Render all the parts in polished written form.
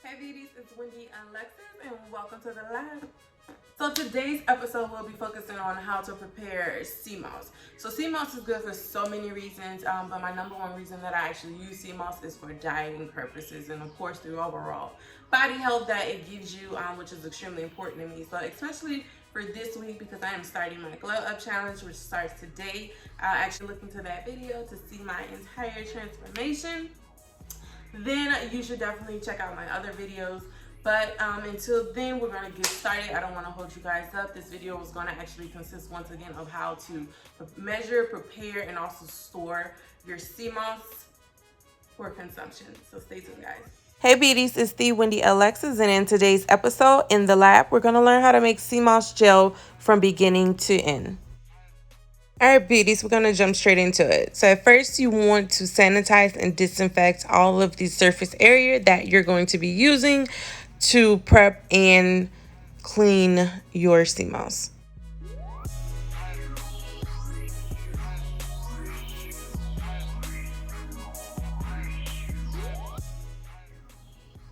Hey beauties, it's Wendy and Lexus and welcome to the live. So today's episode will be focusing on how to prepare sea moss. So sea moss is good for so many reasons, but my number one reason that I actually use sea moss is for dieting purposes and of course through overall body health that it gives you, which is extremely important to me. So especially for this week because I am starting my glow up challenge, which starts today. Actually look into that video to see my entire transformation. Then you should definitely check out my other videos. But until then, we're going to get started. I don't want to hold you guys up. This video is going to actually consist once again of how to measure, prepare, and also store your sea moss for consumption. So stay tuned, guys. Hey beauties, it's the Wendy Alexis, and in today's episode in the lab, we're going to learn how to make sea moss gel from beginning to end. Alright beauties, we're going to jump straight into it. So at first you want to sanitize and disinfect all of the surface area that you're going to be using to prep and clean your sea moss.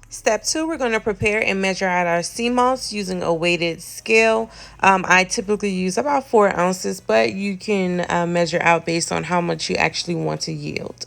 Step 2, we're going to prepare and measure out our sea moss using a weighted scale. I typically use about 4 ounces, but you can measure out based on how much you actually want to yield.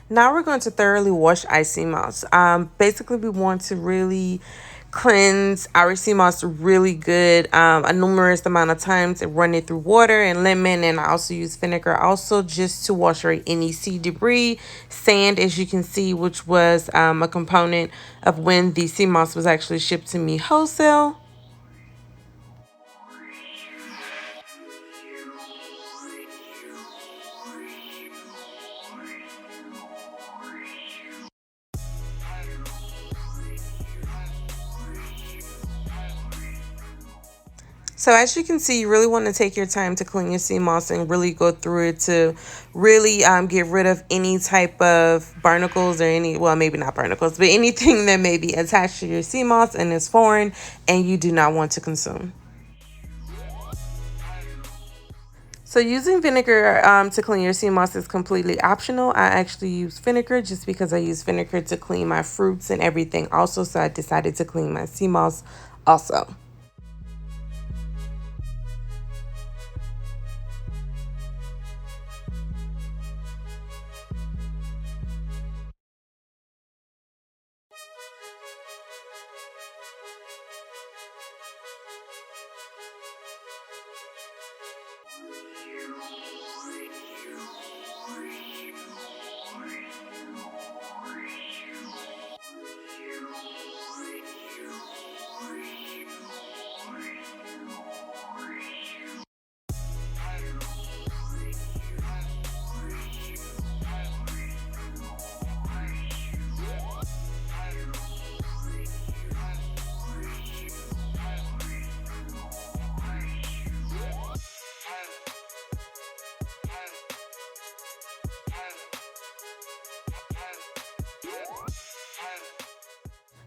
Now we're going to thoroughly wash our sea moss. Basically, we want to really cleanse our sea moss really good a numerous amount of times and run it through water and lemon, and I also use vinegar also just to wash away any sea debris, sand, as you can see, which was a component of when the sea moss was actually shipped to me wholesale. So as you can see, you really want to take your time to clean your sea moss and really go through it to really get rid of any type of barnacles or any, well, maybe not barnacles, but anything that may be attached to your sea moss and is foreign and you do not want to consume. So using vinegar to clean your sea moss is completely optional. I actually use vinegar just because I use vinegar to clean my fruits and everything also, so I decided to clean my sea moss also.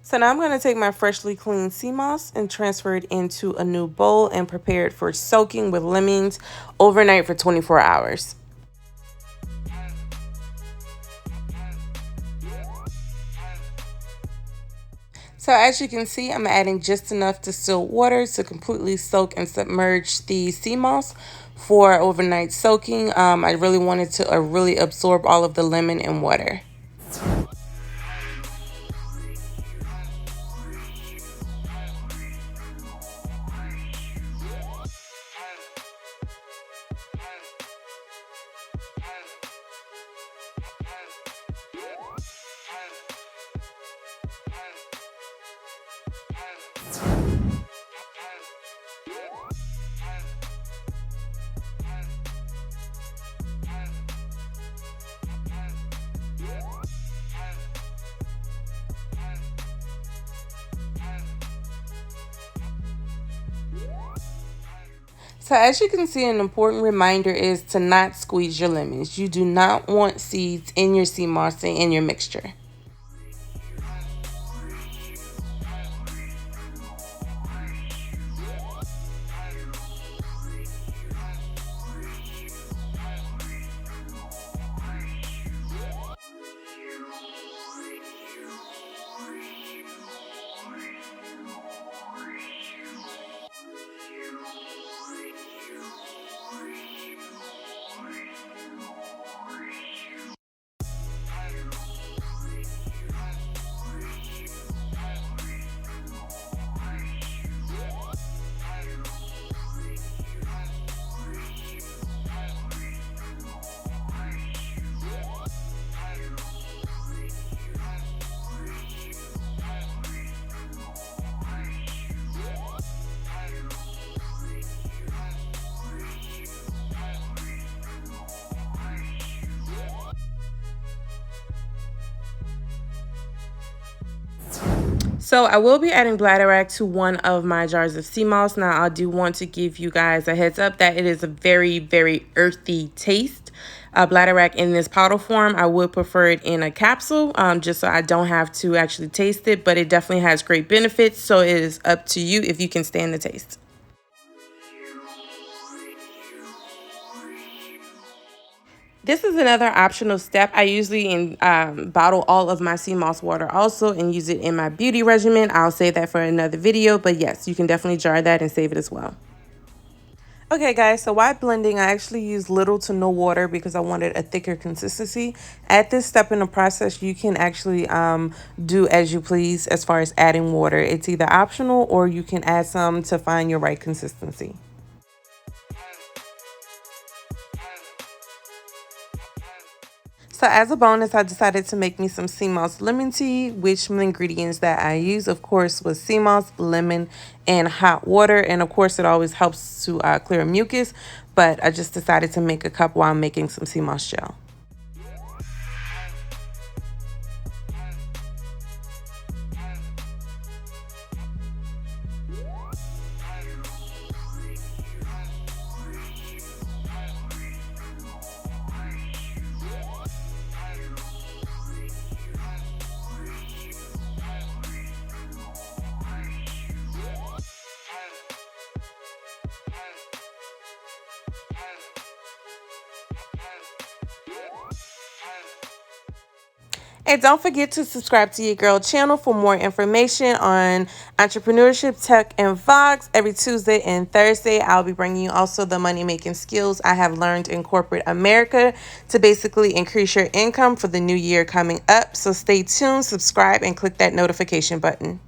So now I'm going to take my freshly cleaned sea moss and transfer it into a new bowl and prepare it for soaking with lemons overnight for 24 hours. So as you can see, I'm adding just enough distilled water to completely soak and submerge the sea moss for overnight soaking. I really wanted to really absorb all of the lemon and water. So as you can see, an important reminder is to not squeeze your lemons. You do not want seeds in your sea moss and in your mixture. So I will be adding Bladderack to one of my jars of sea moss. Now I do want to give you guys a heads up that it is a very, very earthy taste. Bladderack in this powder form, I would prefer it in a capsule just so I don't have to actually taste it, but it definitely has great benefits. So it is up to you if you can stand the taste. This is another optional step. I usually bottle all of my sea moss water also and use it in my beauty regimen. I'll save that for another video, but yes, you can definitely jar that and save it as well. Okay guys, so while blending, I actually use little to no water because I wanted a thicker consistency. At this step in the process, you can actually do as you please as far as adding water. It's either optional or you can add some to find your right consistency. So as a bonus, I decided to make me some sea moss lemon tea, which the ingredients that I use, of course, was sea moss, lemon, and hot water. And of course, it always helps to clear mucus, but I just decided to make a cup while I'm making some sea moss gel. And don't forget to subscribe to your girl channel for more information on entrepreneurship, tech, and vlogs. Every Tuesday and Thursday, I'll be bringing you also the money-making skills I have learned in corporate America to basically increase your income for the new year coming up. So stay tuned, subscribe, and click that notification button.